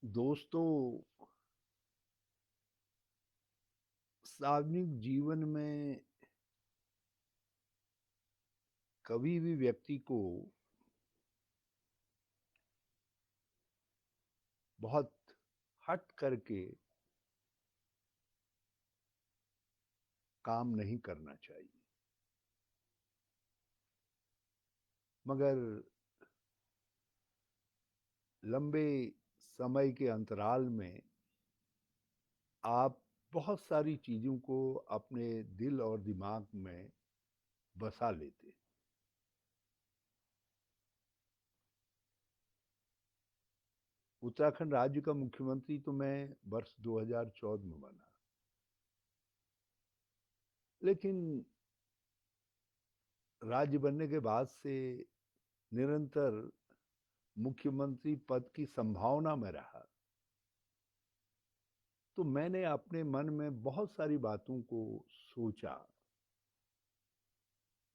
दोस्तों, सार्वजनिक जीवन में कभी भी व्यक्ति को बहुत हट करके काम नहीं करना चाहिए। मगर लंबे समय के अंतराल में आप बहुत सारी चीज़ों को अपने दिल और दिमाग में बसा लेते। उत्तराखंड राज्य का मुख्यमंत्री तो मैं वर्ष 2014 में बना, लेकिन राज्य बनने के बाद से निरंतर मुख्यमंत्री पद की संभावना में रहा। तो मैंने अपने मन में बहुत सारी बातों को सोचा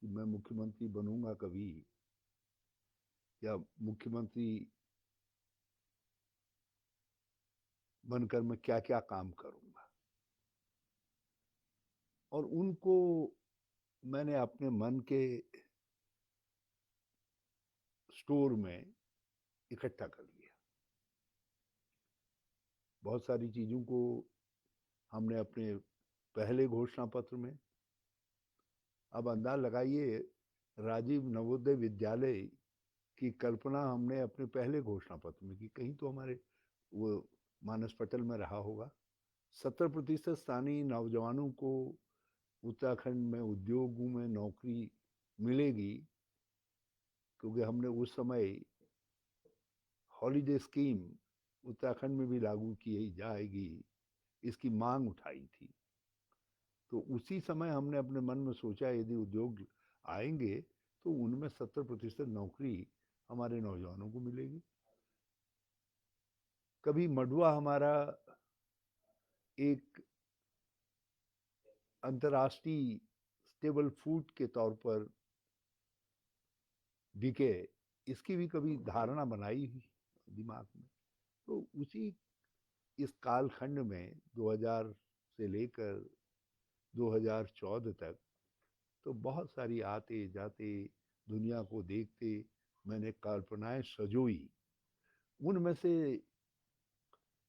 कि मैं मुख्यमंत्री बनूंगा कभी, या मुख्यमंत्री बनकर मैं क्या क्या काम करूंगा। और उनको मैंने अपने मन के स्टोर में इकट्ठा कर लिया। बहुत सारी चीजों को हमने अपने पहले घोषणा पत्र में, अब अंदाज लगाइए, राजीव नवोदय विद्यालय की कल्पना हमने अपने पहले घोषणा पत्र में की। कहीं तो हमारे वो मानस पटल में रहा होगा। 70% स्थानीय नौजवानों को उत्तराखंड में उद्योगों में नौकरी मिलेगी, क्योंकि हमने उस समय हॉलीडे स्कीम उत्तराखंड में भी लागू की जाएगी, इसकी मांग उठाई थी। तो उसी समय हमने अपने मन में सोचा यदि उद्योग आएंगे तो उनमें 70% नौकरी हमारे नौजवानों को मिलेगी। कभी मडुआ हमारा एक अंतर्राष्ट्रीय स्टेबल फूड के तौर पर बिके, इसकी भी कभी धारणा बनाई दिमाग में। तो उसी इस कालखंड में 2000 से लेकर 2014 तक तो बहुत सारी आते जाते दुनिया को देखते मैंने कल्पनाएं सजोई। उनमें से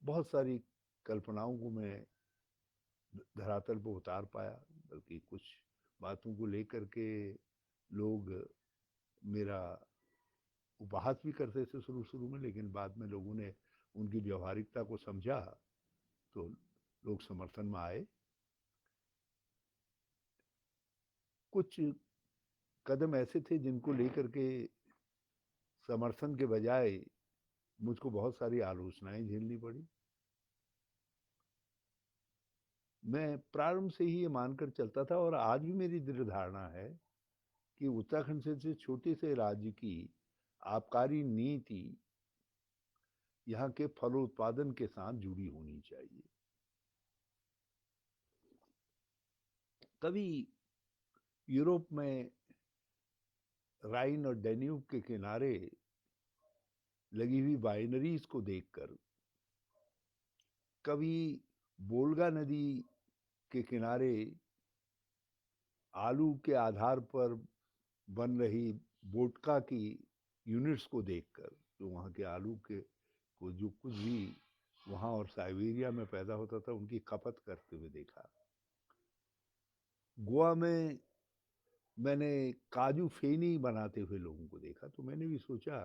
बहुत सारी कल्पनाओं को मैं धरातल पर उतार पाया, बल्कि कुछ बातों को लेकर के लोग मेरा उपहास भी करते थे शुरू शुरू में, लेकिन बाद में लोगों ने उनकी व्यवहारिकता को समझा तो लोग समर्थन में आए। कुछ कदम ऐसे थे जिनको लेकर के समर्थन के बजाय मुझको बहुत सारी आलोचनाएं झेलनी पड़ी। मैं प्रारंभ से ही ये मानकर चलता था, और आज भी मेरी दृढ़ धारणा है कि उत्तराखंड से छोटे से राज्य की आबकारी नीति यहाँ के फलोत्पादन के साथ जुड़ी होनी चाहिए। कभी यूरोप में राइन और डेन्यूब के किनारे लगी हुई वाइनरीज को देखकर, कभी बोलगा नदी के किनारे आलू के आधार पर बन रही वोडका की यूनिट्स को देखकर, जो वहाँ के आलू के को जो कुछ भी वहाँ और साइबेरिया में पैदा होता था उनकी खपत करते हुए देखा। गोवा में मैंने काजू फेनी बनाते हुए लोगों को देखा। तो मैंने भी सोचा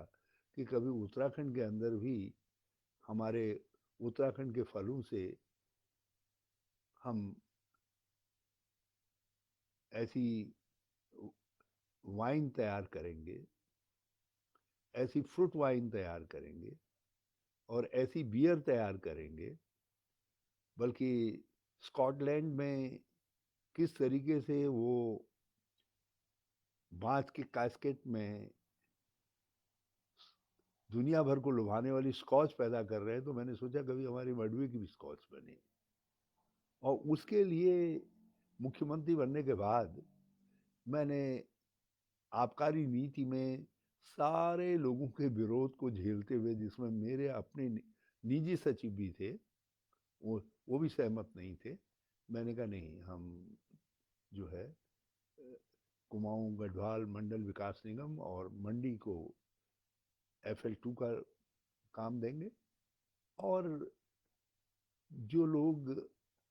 कि कभी उत्तराखंड के अंदर भी हमारे उत्तराखंड के फलों से हम ऐसी वाइन तैयार करेंगे, ऐसी फ्रूट वाइन तैयार करेंगे और ऐसी बियर तैयार करेंगे। बल्कि स्कॉटलैंड में किस तरीके से वो बांस के कैस्केट में दुनिया भर को लुभाने वाली स्कॉच पैदा कर रहे हैं, तो मैंने सोचा कभी हमारी मडवे की भी स्कॉच बने। और उसके लिए मुख्यमंत्री बनने के बाद मैंने आबकारी नीति में सारे लोगों के विरोध को झेलते हुए, जिसमें मेरे अपने निजी सचिव भी थे, वो भी सहमत नहीं थे। मैंने कहा नहीं, हम जो है कुमाऊं गढ़वाल मंडल विकास निगम और मंडी को FL2 का काम देंगे, और जो लोग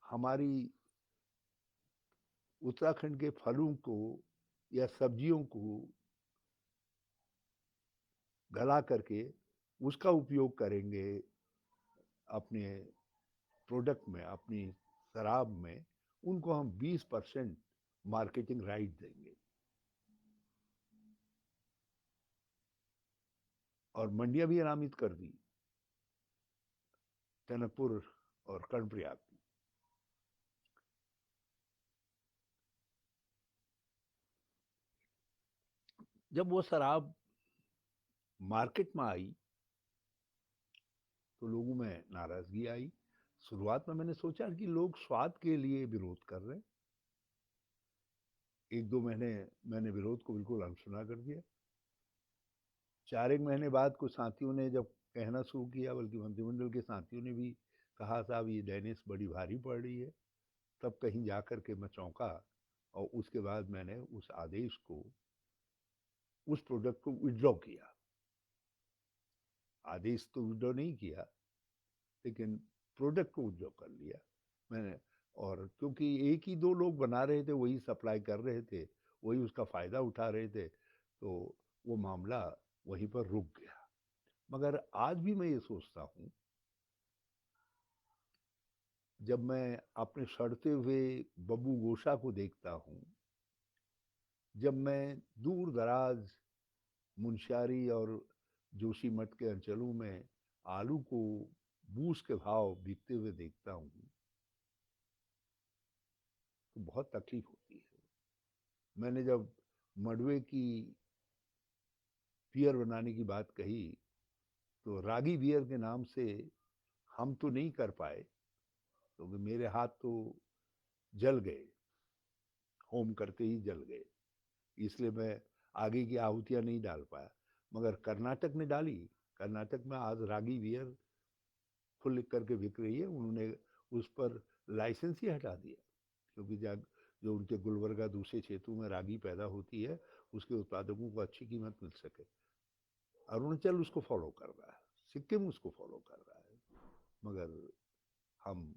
हमारी उत्तराखंड के फलों को या सब्जियों को गला करके उसका उपयोग करेंगे अपने प्रोडक्ट में, अपनी शराब में, उनको हम 20% मार्केटिंग राइट देंगे। और मंडियां भी नामित कर दी, टनकपुर और कर्णप्रयाग की। जब वो शराब मार्केट में आई तो लोगों में नाराजगी आई। शुरुआत में मैंने सोचा कि लोग स्वाद के लिए विरोध कर रहे हैं। 1-2 महीने मैंने विरोध को बिल्कुल अनसुना कर दिया। 4 महीने बाद कुछ साथियों ने जब कहना शुरू किया, बल्कि मंत्रिमंडल के साथियों ने भी कहा, साहब ये डेनिस बड़ी भारी पड़ रही है, तब कहीं जा कर के मैं चौंका, और उसके बाद मैंने उस आदेश को, उस प्रोडक्ट को विड्रॉ किया। आदेश तो विड्रॉ नहीं किया, लेकिन प्रोडक्ट को विड्रॉ कर लिया मैंने। और क्योंकि एक ही 2 लोग बना रहे थे, वही सप्लाई कर रहे थे, वही उसका फायदा उठा रहे थे, तो वो मामला वहीं पर रुक गया। मगर आज भी मैं ये सोचता हूँ, जब मैं अपने सड़ते हुए बब्बू गोशा को देखता हूँ, जब मैं दूर दराज मुंशियारी और जोशीमठ के अंचलों में आलू को बूस के भाव बिकते हुए देखता हूँ, तो बहुत तकलीफ होती है। मैंने जब मडवे की बियर बनाने की बात कही, तो रागी बियर के नाम से हम तो नहीं कर पाए, क्योंकि मेरे हाथ तो जल गए, होम करते ही जल गए, इसलिए मैं आगे की आहुतियां नहीं डाल पाया। मगर कर्नाटक ने डाली। कर्नाटक में आज रागी बियर फुल लिख करके बिक रही है। उन्होंने उस पर लाइसेंस ही हटा दिया, क्योंकि जो उनके गुलबर्गा दूसरे क्षेत्रों में रागी पैदा होती है, उसके उत्पादकों को अच्छी कीमत मिल सके। अरुणाचल उसको फॉलो कर रहा है, सिक्किम उसको फॉलो कर रहा है, मगर हम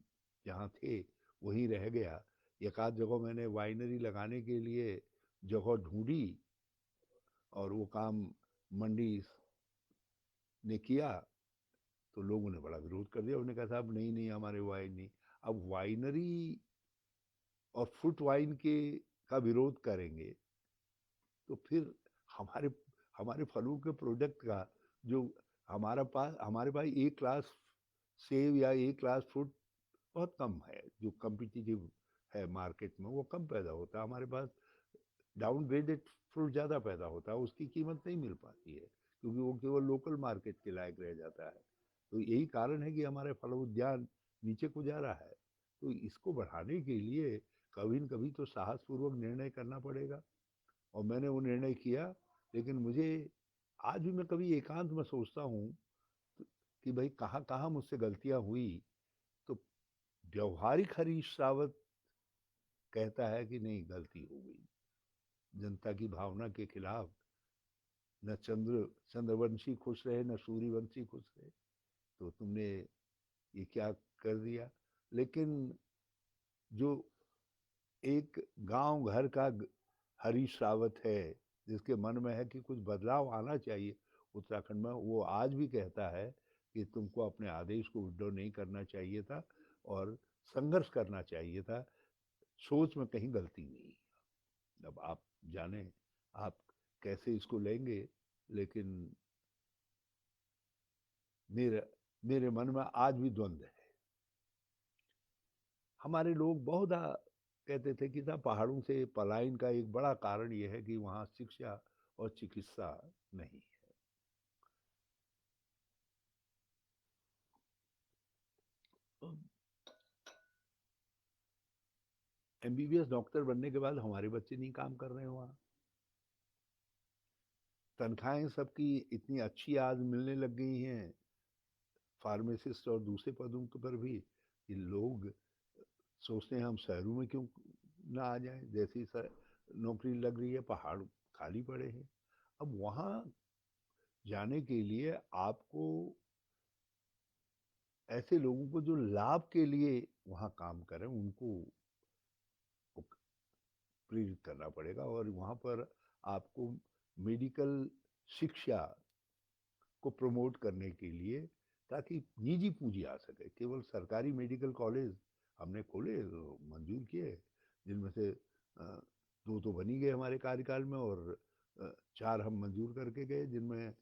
जहाँ थे वहीं रह गया। एक आध जगह मैंने वाइनरी लगाने के लिए जगह ढूंढी, और वो काम मंडी ने किया, तो लोगों ने बड़ा विरोध कर दिया। उन्होंने कहा, साहब नहीं नहीं, हमारे वाइन नहीं। अब वाइनरी और फुट वाइन के का विरोध करेंगे, तो फिर हमारे हमारे फलों के प्रोडक्ट का जो हमारे पास एक क्लास सेब या एक क्लास फ्रूट बहुत कम है, जो कम्पिटिटिव है मार्केट में, वो कम पैदा होता है। हमारे पास डाउन ग्रेडेड फ्रूट ज़्यादा पैदा होता है, उसकी कीमत नहीं मिल पाती है, क्योंकि वो केवल लोकल मार्केट के लायक रह जाता है। तो यही कारण है कि हमारे फल उद्यान नीचे को जा रहा है। तो इसको बढ़ाने के लिए कभी न कभी तो साहसपूर्वक निर्णय करना पड़ेगा, और मैंने वो निर्णय किया। लेकिन मुझे आज भी, मैं कभी एकांत में सोचता हूँ कि भाई कहाँ कहाँ मुझसे गलतियाँ हुई। तो व्यवहारिक हरीश रावत कहता है कि नहीं, गलती हो गई, जनता की भावना के खिलाफ। न चंद्रवंशी खुश रहे, न सूर्यवंशी खुश रहे, तो तुमने ये क्या कर दिया। लेकिन जो एक गांव घर का हरीश रावत है, जिसके मन में है कि कुछ बदलाव आना चाहिए उत्तराखंड में, वो आज भी कहता है कि तुमको अपने आदेश को विड्रॉ नहीं करना चाहिए था, और संघर्ष करना चाहिए था। सोच में कहीं गलती नहीं। अब आप जाने, आप कैसे इसको लेंगे, लेकिन मेरे मेरे मन में आज भी द्वंद्व है। हमारे लोग बहुत कहते थे कि साहब, पहाड़ों से पलायन का एक बड़ा कारण यह है कि वहाँ शिक्षा और चिकित्सा नहीं है। MBBS डॉक्टर बनने के बाद हमारे बच्चे नहीं काम कर रहे हैं वहाँ। तनख्वाहें सबकी इतनी अच्छी आज मिलने लग गई हैं, फार्मासिस्ट और दूसरे पदों पर भी ये लोग सोचते हैं हम शहरों में क्यों ना आ जाएं, जैसी नौकरी लग रही है, पहाड़ खाली पड़े हैं। अब वहाँ जाने के लिए आपको ऐसे लोगों को जो लाभ के लिए वहाँ काम करें उनको प्रेरित करना पड़ेगा, और वहाँ पर आपको मेडिकल शिक्षा को प्रमोट करने के लिए, ताकि निजी पूंजी आ सके। केवल सरकारी मेडिकल कॉलेज हमने खोले, मंजूर किए, जिनमें से 2 तो बनी गए हमारे कार्यकाल में, और 4 हम मंजूर करके गए, जिनमें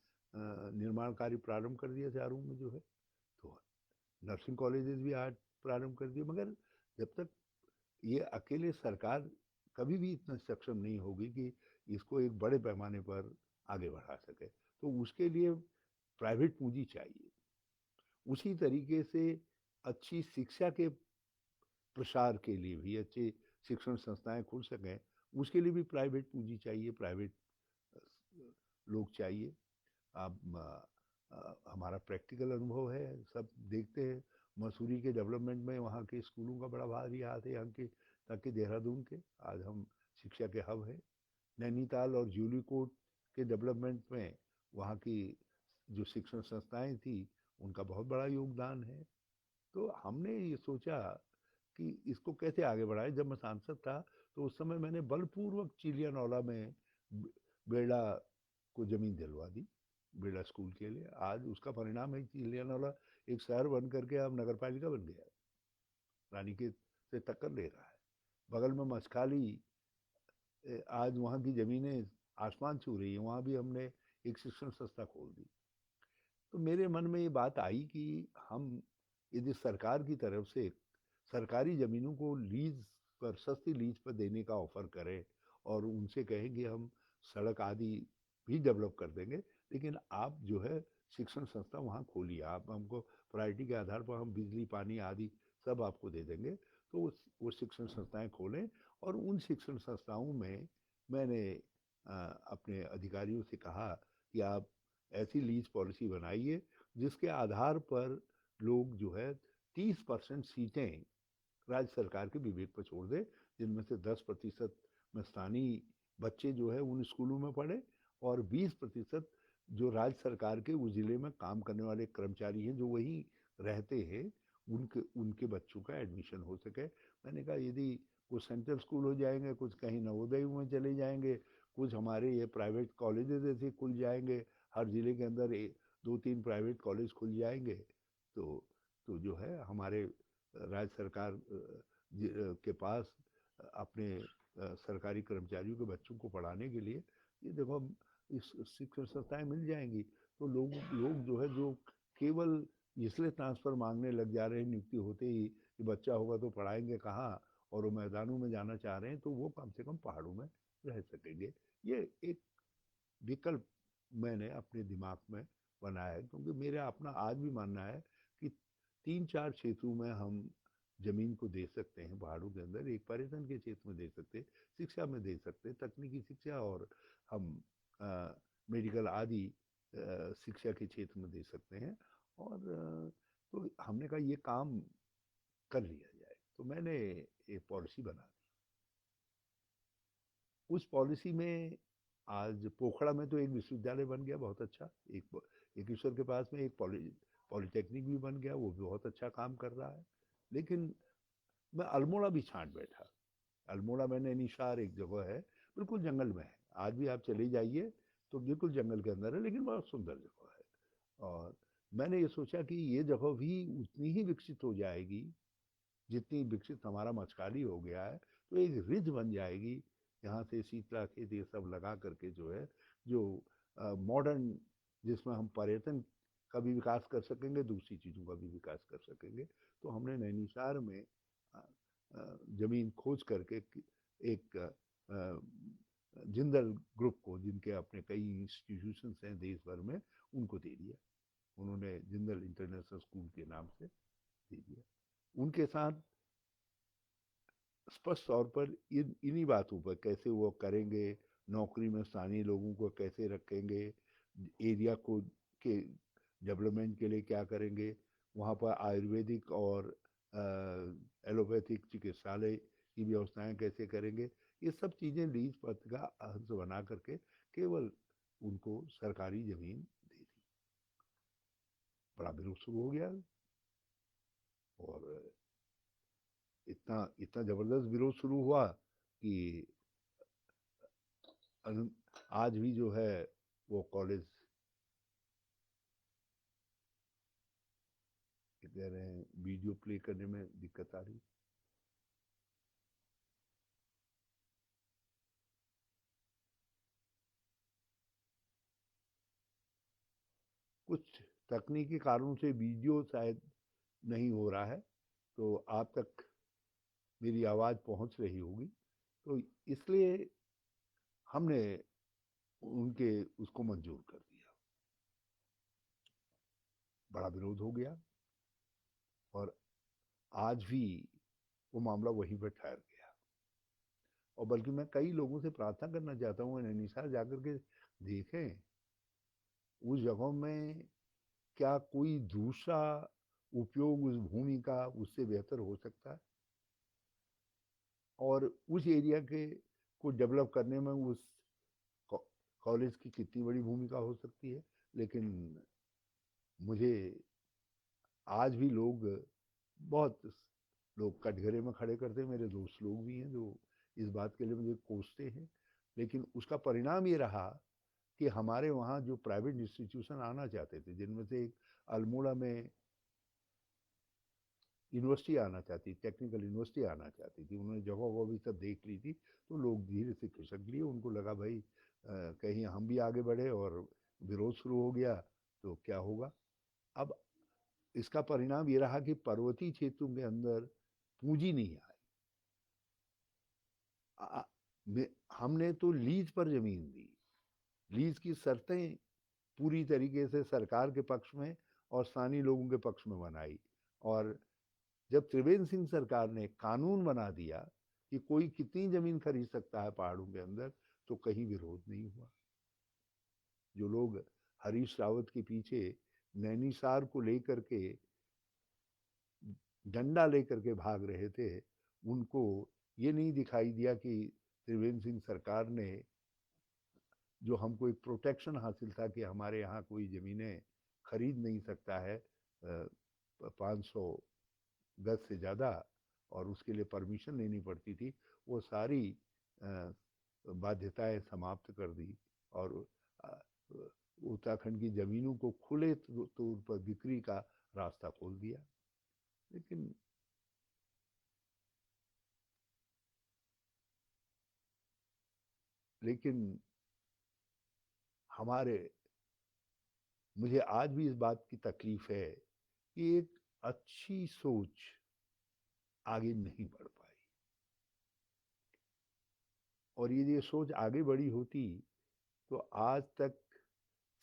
निर्माण कार्य प्रारंभ कर दिया चारों में जो है। तो नर्सिंग कॉलेजेस भी आज प्रारंभ कर दिए, मगर जब तक ये अकेले सरकार कभी भी इतना सक्षम नहीं होगी कि इसको एक बड़े पैमाने पर आगे बढ़ा सके, तो उसके लिए प्राइवेट पूंजी चाहिए। उसी तरीके से अच्छी शिक्षा के प्रसार के लिए भी अच्छे शिक्षण संस्थाएं खुल सकें, उसके लिए भी प्राइवेट पूंजी चाहिए, प्राइवेट लोग चाहिए। अब हमारा प्रैक्टिकल अनुभव है, सब देखते हैं। मसूरी के डेवलपमेंट में वहाँ के स्कूलों का बड़ा भारी हाथ है, यहाँ के ताकि देहरादून के आज हम शिक्षा के हब हैं। नैनीताल और जूली कोट के डेवलपमेंट में वहाँ की जो शिक्षण संस्थाएं थी, उनका बहुत बड़ा योगदान है। तो हमने ये सोचा कि इसको कैसे आगे बढ़ाए। जब मैं सांसद था तो उस समय मैंने बलपूर्वक चिलियानौला में बेड़ा को जमीन दिलवा दी, बेड़ा स्कूल के लिए। आज उसका परिणाम है चिलियानौला एक शहर बन करके अब नगर पालिका बन गया, रानीखेत से टक्कर ले रहा है। बगल में मछखाली, आज वहाँ की जमीनें आसमान छू रही है, वहाँ भी हमने एक शिक्षण संस्था खोल दी। तो मेरे मन में ये बात आई कि हम यदि सरकार की तरफ से सरकारी जमीनों को लीज पर, सस्ती लीज पर देने का ऑफर करें, और उनसे कहें कि हम सड़क आदि भी डेवलप कर देंगे, लेकिन आप जो है शिक्षण संस्था वहाँ खोलिए, आप हमको प्रायोरिटी के आधार पर हम बिजली पानी आदि सब आपको दे देंगे। तो वो शिक्षण संस्थाएं खोलें, और उन शिक्षण संस्थाओं में मैंने अपने अधिकारियों से कहा कि आप ऐसी लीज पॉलिसी बनाइए जिसके आधार पर लोग जो है 30% सीटें राज्य सरकार के विवेक पर छोड़ दे, जिनमें से 10% में स्थानीय बच्चे जो है उन स्कूलों में पढ़े, और 20% जो राज्य सरकार के उस जिले में काम करने वाले कर्मचारी हैं जो वहीं रहते हैं, उनके उनके बच्चों का एडमिशन हो सके। मैंने कहा यदि कुछ सेंट्रल स्कूल हो जाएंगे, कुछ कहीं नवोदय में चले जाएंगे, कुछ हमारे ये प्राइवेट कॉलेजेस ऐसे खुल जाएंगे, हर जिले के अंदर 2-3 प्राइवेट कॉलेज खुल जाएंगे, तो जो है हमारे राज्य सरकार के पास अपने सरकारी कर्मचारियों के बच्चों को पढ़ाने के लिए ये देखो इस शिक्षण संस्थाएं मिल जाएंगी। तो लोग जो है, जो केवल इसलिए ट्रांसफर मांगने लग जा रहे हैं नियुक्ति होते ही कि बच्चा होगा तो पढ़ाएंगे कहाँ, और वो मैदानों में जाना चाह रहे हैं, तो वो कम से कम पहाड़ों में रह सकेंगे। ये एक विकल्प मैंने अपने दिमाग में बनाया है, क्योंकि मेरा अपना आज भी मानना है कि 3-4 क्षेत्रों में हम जमीन को दे सकते हैं पहाड़ों के अंदर। एक पर्यटन के क्षेत्र में दे सकते हैं, शिक्षा में दे सकते हैं, तकनीकी शिक्षा, और हम मेडिकल आदि शिक्षा के क्षेत्र में दे सकते हैं। और तो हमने कहा ये काम कर लिया जाए, तो मैंने एक पॉलिसी बना दी। उस पॉलिसी में आज पोखड़ा में तो एक विश्वविद्यालय बन गया बहुत अच्छा, एक ईश्वर के पास में एक पॉलिटेक्निक भी बन गया, वो भी बहुत अच्छा काम कर रहा है। लेकिन मैं अल्मोड़ा भी छांट बैठा। अल्मोड़ा में नैनीशार एक जगह है, बिल्कुल जंगल में है, आज भी आप चले जाइए तो बिल्कुल जंगल के अंदर है, लेकिन बहुत सुंदर जगह है। और मैंने ये सोचा कि ये जगह भी उतनी ही विकसित हो जाएगी जितनी विकसित हमारा मचकाली हो गया है। तो एक रिज बन जाएगी, यहाँ से शीतला खेत ये सब लगा करके जो है, जो मॉडर्न, जिसमें हम पर्यटन का भी विकास कर सकेंगे, दूसरी चीज़ों का भी विकास कर सकेंगे। तो हमने नैनीशार में जमीन खोज करके एक जिंदल ग्रुप को, जिनके अपने कई इंस्टीट्यूशंस हैं देश भर में, उनको दे दिया। उन्होंने जिंदल इंटरनेशनल स्कूल के नाम से दे दिया। उनके साथ स्पष्ट तौर पर इन्हीं बातों पर कैसे वो करेंगे, नौकरी में स्थानीय लोगों को कैसे रखेंगे, एरिया को के डेवलपमेंट के लिए क्या करेंगे, वहाँ पर आयुर्वेदिक और एलोपैथिक चिकित्सालय की व्यवस्थाएं कैसे करेंगे, ये सब चीज़ें लीज पत्र का अंश बना करके केवल उनको सरकारी जमीन दे दी। बड़ा विरोध शुरू हो गया और इतना इतना जबरदस्त विरोध शुरू हुआ कि आज भी जो है वो कॉलेज कह रहे हैं वीडियो प्ले करने में दिक्कत आ रही। कुछ तकनीकी कारणों से वीडियो शायद नहीं हो रहा है, तो आप तक मेरी आवाज़ पहुंच रही होगी, तो इसलिए हमने उनके उसको मंजूर कर दिया। बड़ा विरोध हो गया और आज भी वो मामला वहीं पर ठहर गया। और बल्कि मैं कई लोगों से प्रार्थना करना चाहता हूँ नैनीताल जाकर के देखें उस जगह में क्या कोई दूसरा उपयोग उस भूमि का उससे बेहतर हो सकता है, और उस एरिया के को डेवलप करने में उस कॉलेज की कितनी बड़ी भूमिका हो सकती है। लेकिन मुझे आज भी बहुत लोग कटघरे में खड़े करते हैं, मेरे दोस्त लोग भी हैं जो इस बात के लिए मुझे कोसते हैं। लेकिन उसका परिणाम ये रहा कि हमारे वहाँ जो प्राइवेट इंस्टीट्यूशन आना चाहते थे, जिनमें से एक अल्मोड़ा में यूनिवर्सिटी आना चाहती, टेक्निकल यूनिवर्सिटी आना चाहती थी, उन्होंने जगह वो भी सब देख ली थी, तो लोग धीरे से खिसक लिए। उनको लगा भाई कहीं हम भी आगे बढ़े और विरोध शुरू हो गया तो क्या होगा। अब इसका परिणाम ये रहा कि पर्वतीय क्षेत्रों के अंदर पूंजी नहीं आई। हमने तो लीज पर जमीन दी, लीज की शर्तें पूरी तरीके से सरकार के पक्ष में और स्थानीय लोगों के पक्ष में बनाई। और जब त्रिवेंद्र सिंह सरकार ने कानून बना दिया कि कोई कितनी जमीन खरीद सकता है पहाड़ों के अंदर, तो कहीं विरोध नहीं हुआ। जो लोग हरीश रावत के पीछे नैनीसार को लेकर के डंडा लेकर के भाग रहे थे, उनको ये नहीं दिखाई दिया कि त्रिवेंद्र सिंह सरकार ने जो हमको एक प्रोटेक्शन हासिल था कि हमारे यहाँ कोई ज़मीनें खरीद नहीं सकता है 500 गज से ज़्यादा, और उसके लिए परमिशन लेनी पड़ती थी, वो सारी बाध्यताएं समाप्त कर दी और उत्तराखंड की ज़मीनों को खुले तौर पर बिक्री का रास्ता खोल दिया। लेकिन लेकिन हमारे मुझे आज भी इस बात की तकलीफ है कि एक अच्छी सोच आगे नहीं बढ़ पाई। और ये सोच आगे बढ़ी होती तो आज तक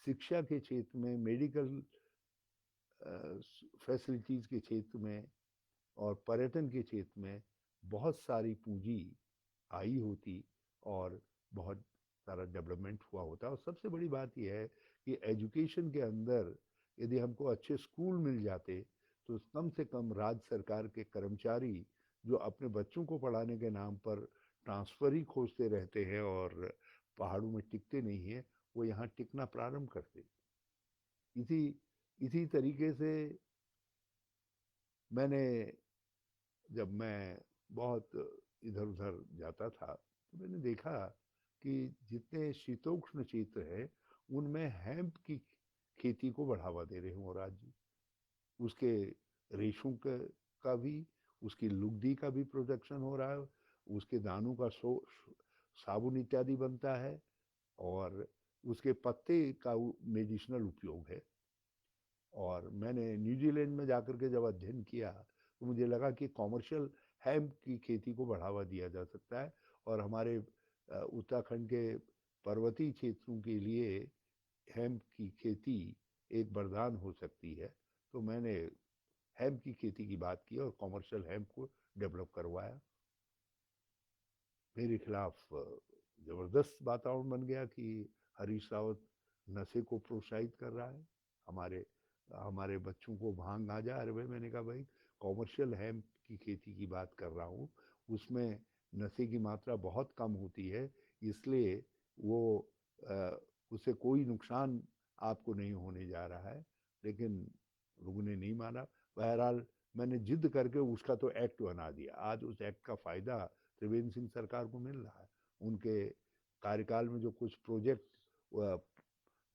शिक्षा के क्षेत्र में, मेडिकल फैसिलिटीज़ के क्षेत्र में और पर्यटन के क्षेत्र में बहुत सारी पूंजी आई होती और बहुत सारा डेवलपमेंट हुआ होता। और सबसे बड़ी बात यह है कि एजुकेशन के अंदर यदि हमको अच्छे स्कूल मिल जाते तो कम से कम राज्य सरकार के कर्मचारी जो अपने बच्चों को पढ़ाने के नाम पर ट्रांसफ़र ही खोजते रहते हैं और पहाड़ों में टिकते नहीं हैं, वो यहाँ टिकना प्रारंभ करते। इसी इसी तरीके से मैंने जब मैं बहुत इधर उधर जाता था तो मैंने देखा कि जितने शीतोष्ण क्षेत्र है उनमें हेम्प की खेती को बढ़ावा दे रहे हो राज्य। उसके रेशों का भी, उसकी लुगदी का भी प्रोडक्शन हो रहा है, उसके दानों का साबुन इत्यादि बनता है, और उसके पत्ते का मेडिसिनल उपयोग है। और मैंने न्यूजीलैंड में जाकर के जब अध्ययन किया तो मुझे लगा कि कॉमर्शियल हेम्प की खेती को बढ़ावा दिया जा सकता है और हमारे उत्तराखंड के पर्वतीय क्षेत्रों के लिए हेम्प की खेती एक वरदान हो सकती है। तो मैंने हेम्प की खेती की बात की और कॉमर्शियल हेम्प को डेवलप करवाया। मेरे खिलाफ ज़बरदस्त वातावरण बन गया कि हरीश रावत नशे को प्रोत्साहित कर रहा है, हमारे हमारे बच्चों को भांग आ जाए। अरे भाई, मैंने कहा भाई कॉमर्शियल हेम्प की खेती की बात कर रहा हूँ, उसमें नशे की मात्रा बहुत कम होती है, इसलिए वो उससे कोई नुकसान आपको नहीं होने जा रहा है। लेकिन लोगों ने नहीं माना। बहरहाल मैंने जिद करके उसका तो एक्ट बना दिया। आज उस एक्ट का फायदा त्रिवेंद्र सिंह सरकार को मिल रहा है। उनके कार्यकाल में जो कुछ प्रोजेक्ट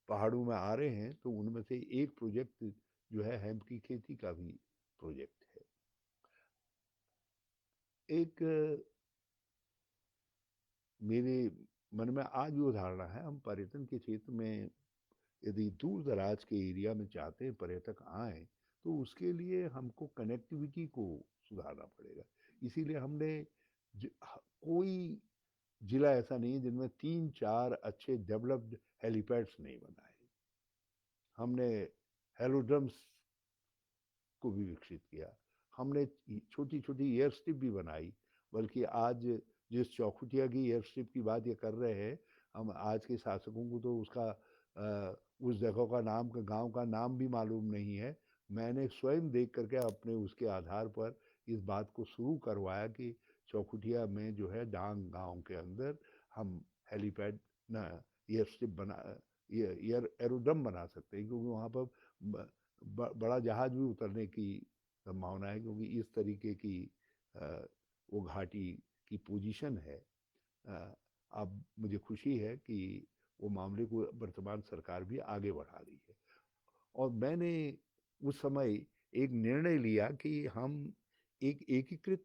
पहाड़ों में आ रहे हैं, तो उनमें से एक प्रोजेक्ट जो है हेम्प की खेती का भी प्रोजेक्ट है। एक मेरे मन में आज वो धारणा है, हम पर्यटन के क्षेत्र में यदि दूर दराज के एरिया में चाहते हैं पर्यटक आए, तो उसके लिए हमको कनेक्टिविटी को सुधारना पड़ेगा। इसीलिए हमने कोई जिला ऐसा नहीं है जिनमें 3-4 अच्छे डेवलप्ड हेलीपैड्स नहीं बनाए। हमने हेलोड्रम्स को भी विकसित किया। हमने छोटी छोटी एयर स्ट्रिप भी बनाई। बल्कि आज जिस चौखुटिया की एयर स्ट्रिप की बात ये कर रहे हैं, हम आज के शासकों को तो उसका उस जगह का नाम, का गांव का नाम भी मालूम नहीं है। मैंने स्वयं देख करके अपने उसके आधार पर इस बात को शुरू करवाया कि चौखुटिया में जो है डांग गांव के अंदर हम हेलीपैड न एयर स्ट्रिप बना, एयर एरोड्रम बना सकते हैं, क्योंकि वहाँ पर बड़ा जहाज भी उतरने की संभावना है, क्योंकि इस तरीके की वो घाटी की पोजीशन है। अब मुझे खुशी है कि वो मामले को वर्तमान सरकार भी आगे बढ़ा रही है। और मैंने उस समय एक निर्णय लिया कि हम एक एकीकृत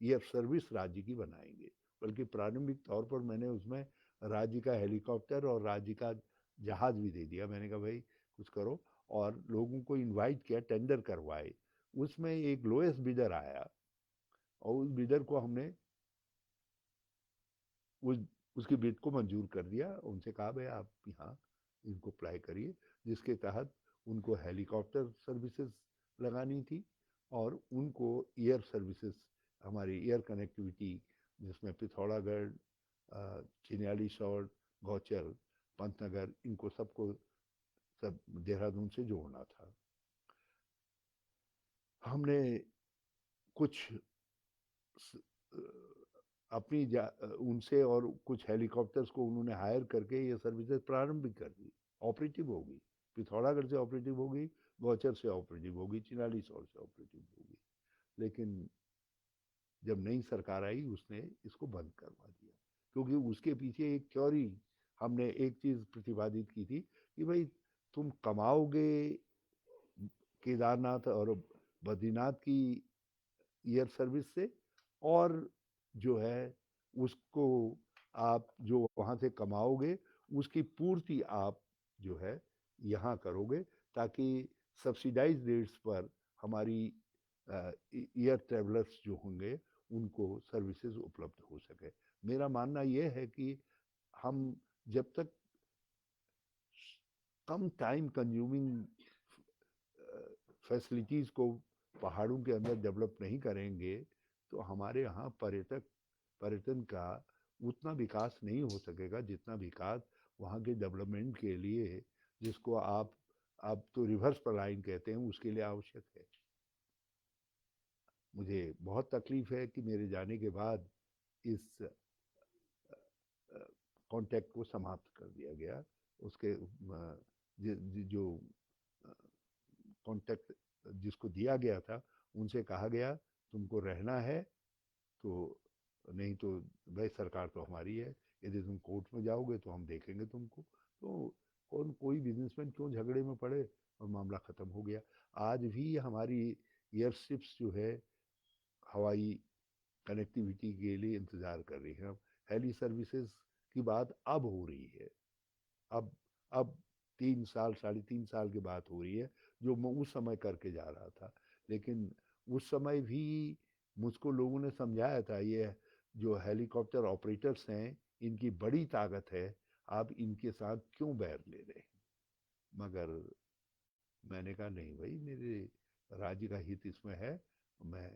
एयर सर्विस राज्य की बनाएंगे। बल्कि प्रारंभिक तौर पर मैंने उसमें राज्य का हेलीकॉप्टर और राज्य का जहाज भी दे दिया। मैंने कहा भाई कुछ करो, और लोगों को इनवाइट किया, टेंडर करवाए। उसमें एक लोएस्ट बिडर आया, और उस बिडर को हमने उस उसकी बिड को मंजूर कर दिया। उनसे कहा भाई आप यहाँ इनको अप्लाई करिए, जिसके तहत उनको हेलीकॉप्टर सर्विसेज लगानी थी, और उनको एयर सर्विसेज, हमारी एयर कनेक्टिविटी, जिसमें पिथौरागढ़, चिन्यालीसौड़, गौचर, पंतनगर, इनको सबको सब देहरादून से जोड़ना था। हमने कुछ अपनी उनसे और कुछ हेलीकॉप्टर्स को उन्होंने हायर करके ये सर्विसेज प्रारंभिक कर दी। ऑपरेटिव होगी, पिथौरागढ़ से ऑपरेटिव होगी, गौचर से ऑपरेटिव होगी, चिन्यालीसौड़ से ऑपरेटिव होगी। लेकिन जब नई सरकार आई, उसने इसको बंद करवा दिया, क्योंकि उसके पीछे एक थ्योरी हमने एक चीज प्रतिपादित की थी कि भाई तुम कमाओगे केदारनाथ और बद्रीनाथ की एयर सर्विस से, और जो है उसको आप जो वहाँ से कमाओगे उसकी पूर्ति आप जो है यहाँ करोगे, ताकि सब्सिडाइज रेट्स पर हमारी एयर ट्रेवलर्स जो होंगे उनको सर्विसेज उपलब्ध हो सके। मेरा मानना यह है कि हम जब तक कम टाइम कंज्यूमिंग फैसिलिटीज़ को पहाड़ों के अंदर डेवलप नहीं करेंगे, तो हमारे यहाँ पर्यटन का उतना विकास नहीं हो सकेगा जितना विकास वहाँ के डेवलपमेंट के लिए, जिसको आप तो रिवर्स पलायन कहते हैं, उसके लिए आवश्यक है। मुझे बहुत तकलीफ है कि मेरे जाने के बाद इस कॉन्टेक्ट को समाप्त कर दिया गया। उसके जो कॉन्टेक्ट जिसको दिया गया था, उनसे कहा गया तुमको रहना है तो, नहीं तो भाई सरकार तो हमारी है, यदि तुम कोर्ट में जाओगे तो हम देखेंगे तुमको। तो कोई बिजनेसमैन क्यों झगड़े में पड़े, और मामला खत्म हो गया। आज भी हमारी एयरशिप्स जो है हवाई कनेक्टिविटी के लिए इंतजार कर रही है। अब हेली सर्विसेज की बात अब हो रही है। अब 3 साल, 3.5 साल की बात हो रही है, जो मैं उस समय करके जा रहा था। लेकिन उस समय भी मुझको लोगों ने समझाया था, ये जो हेलीकॉप्टर ऑपरेटर्स हैं इनकी बड़ी ताकत है, आप इनके साथ क्यों बैर ले रहे हैं। मगर मैंने कहा नहीं भाई, मेरे राज्य का हित इसमें है। मैं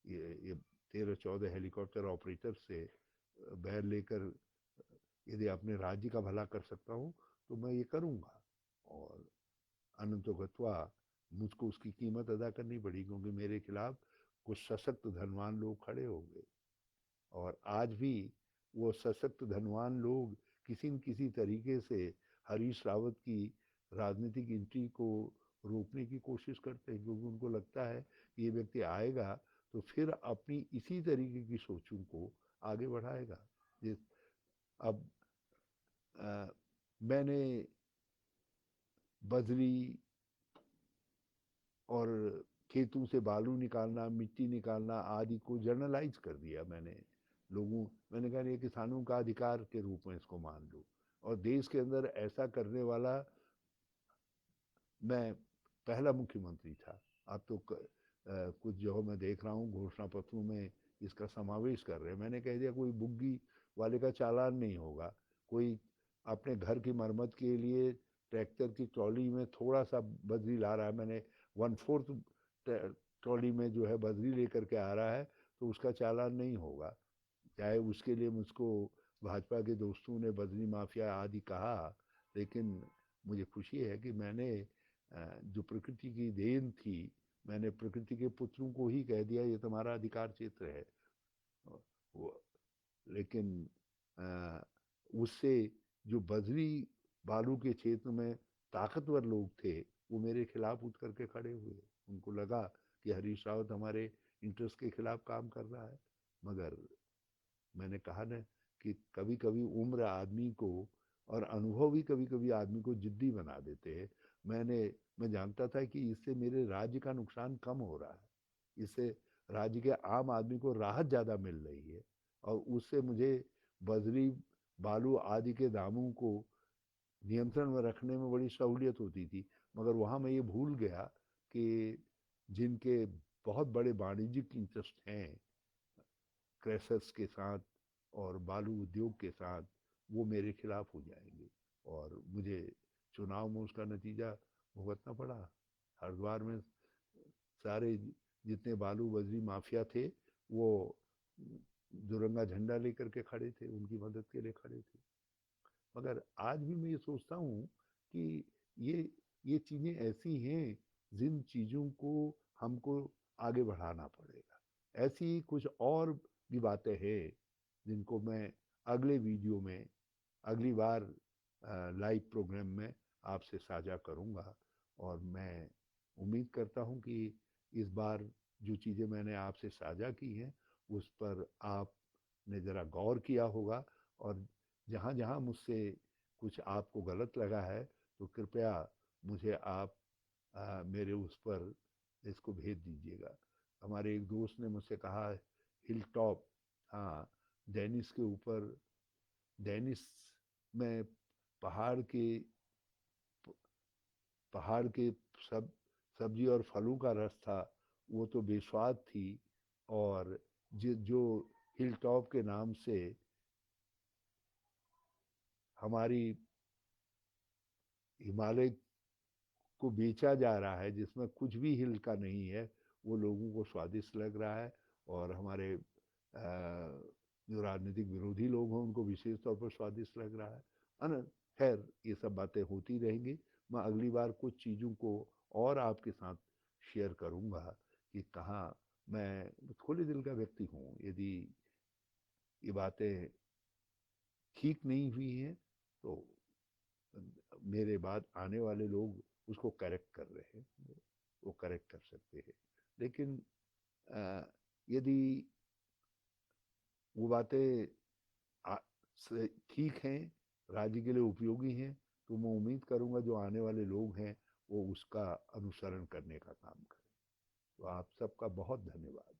ये 13-14 हेलीकॉप्टर ऑपरेटर से बैर लेकर यदि अपने राज्य का भला कर सकता हूँ तो मैं ये करूँगा। और अनंतो गत्वा मुझको उसकी कीमत अदा करनी पड़ी, क्योंकि मेरे खिलाफ कुछ सशक्त धनवान लोग खड़े हो गए। और आज भी वो सशक्त धनवान लोग किसी न किसी तरीके से हरीश रावत की राजनीतिक एंट्री को रोकने की कोशिश करते हैं, क्योंकि उनको लगता है कि ये व्यक्ति आएगा तो फिर अपनी इसी तरीके की सोचों को आगे बढ़ाएगा। जिस अब मैंने बजरी और खेतों से बालू निकालना, मिट्टी निकालना आदि को जर्नलाइज कर दिया मैंने कहा ये किसानों का अधिकार के रूप में इसको मान लो। और देश के अंदर ऐसा करने वाला मैं पहला मुख्यमंत्री था। अब तो कुछ जो मैं देख रहा हूँ घोषणा पत्रों में इसका समावेश कर रहे हैं। मैंने कह दिया कोई बुग्गी वाले का चालान नहीं होगा, कोई अपने घर की मरम्मत के लिए ट्रैक्टर की ट्रॉली में थोड़ा सा बजरी ला रहा है, मैंने 1/4 ट्रॉली में जो है बजरी लेकर के आ रहा है, तो उसका चालान नहीं होगा। चाहे उसके लिए मुझको भाजपा के दोस्तों ने बजरी माफिया आदि कहा, लेकिन मुझे खुशी है कि मैंने जो प्रकृति की देन थी, मैंने प्रकृति के पुत्रों को ही कह दिया ये तुम्हारा अधिकार क्षेत्र है। वो लेकिन उससे जो बजरी बालू के क्षेत्र में ताकतवर लोग थे वो मेरे खिलाफ उठ करके खड़े हुए। उनको लगा कि हरीश रावत हमारे इंटरेस्ट के खिलाफ काम कर रहा है। मगर मैंने कहा ना कि कभी कभी उम्र आदमी को और अनुभव भी कभी कभी आदमी को जिद्दी बना देते हैं। मैं जानता था कि इससे मेरे राज्य का नुकसान कम हो रहा है, इससे राज्य के आम आदमी को राहत ज़्यादा मिल रही है, और उससे मुझे बजरी बालू आदि के दामों को नियंत्रण में रखने में बड़ी सहूलियत होती थी। मगर वहाँ मैं ये भूल गया कि जिनके बहुत बड़े वाणिज्यिक इंटरेस्ट हैं क्रैशर्स के साथ और बालू उद्योग के साथ, वो मेरे खिलाफ हो जाएंगे और मुझे चुनाव में उसका नतीजा भुगतना पड़ा। हरिद्वार में सारे जितने बालू बजरी माफिया थे वो दुरंगा झंडा लेकर के खड़े थे, उनकी मदद के लिए खड़े थे। मगर आज भी मैं ये सोचता हूँ कि ये ये चीज़ें ऐसी हैं जिन चीज़ों को हमको आगे बढ़ाना पड़ेगा। ऐसी कुछ और भी बातें हैं जिनको मैं अगले वीडियो में, अगली बार लाइव प्रोग्राम में आपसे साझा करूँगा। और मैं उम्मीद करता हूँ कि इस बार जो चीज़ें मैंने आपसे साझा की हैं उस पर आपने ज़रा गौर किया होगा, और जहाँ जहाँ मुझसे कुछ आपको गलत लगा है तो कृपया मुझे आप मेरे उस पर इसको भेज दीजिएगा। हमारे एक दोस्त ने मुझसे कहा हिल टॉप, हाँ, डेनिस के ऊपर, डेनिस में पहाड़ के पहाड़ के सब सब्जी और फलों का रस था, वो तो बेस्वाद थी। और जो हिल टॉप के नाम से हमारी हिमालय को बेचा जा रहा है, जिसमें कुछ भी हिल का नहीं है, वो लोगों को स्वादिष्ट लग रहा है। और हमारे जो राजनीतिक विरोधी लोग हैं उनको विशेष तौर पर स्वादिष्ट लग रहा है। अन खैर ये सब बातें होती रहेंगी। मैं अगली बार कुछ चीज़ों को और आपके साथ शेयर करूँगा कि कहाँ मैं खुले दिल का व्यक्ति हूँ। यदि ये बातें ठीक नहीं हुई हैं तो मेरे बाद आने वाले लोग उसको करेक्ट कर रहे हैं, वो करेक्ट कर सकते हैं। लेकिन यदि वो बातें ठीक हैं, राज्य के लिए उपयोगी हैं, तो मैं उम्मीद करूंगा जो आने वाले लोग हैं वो उसका अनुसरण करने का काम करें। तो आप सबका बहुत धन्यवाद।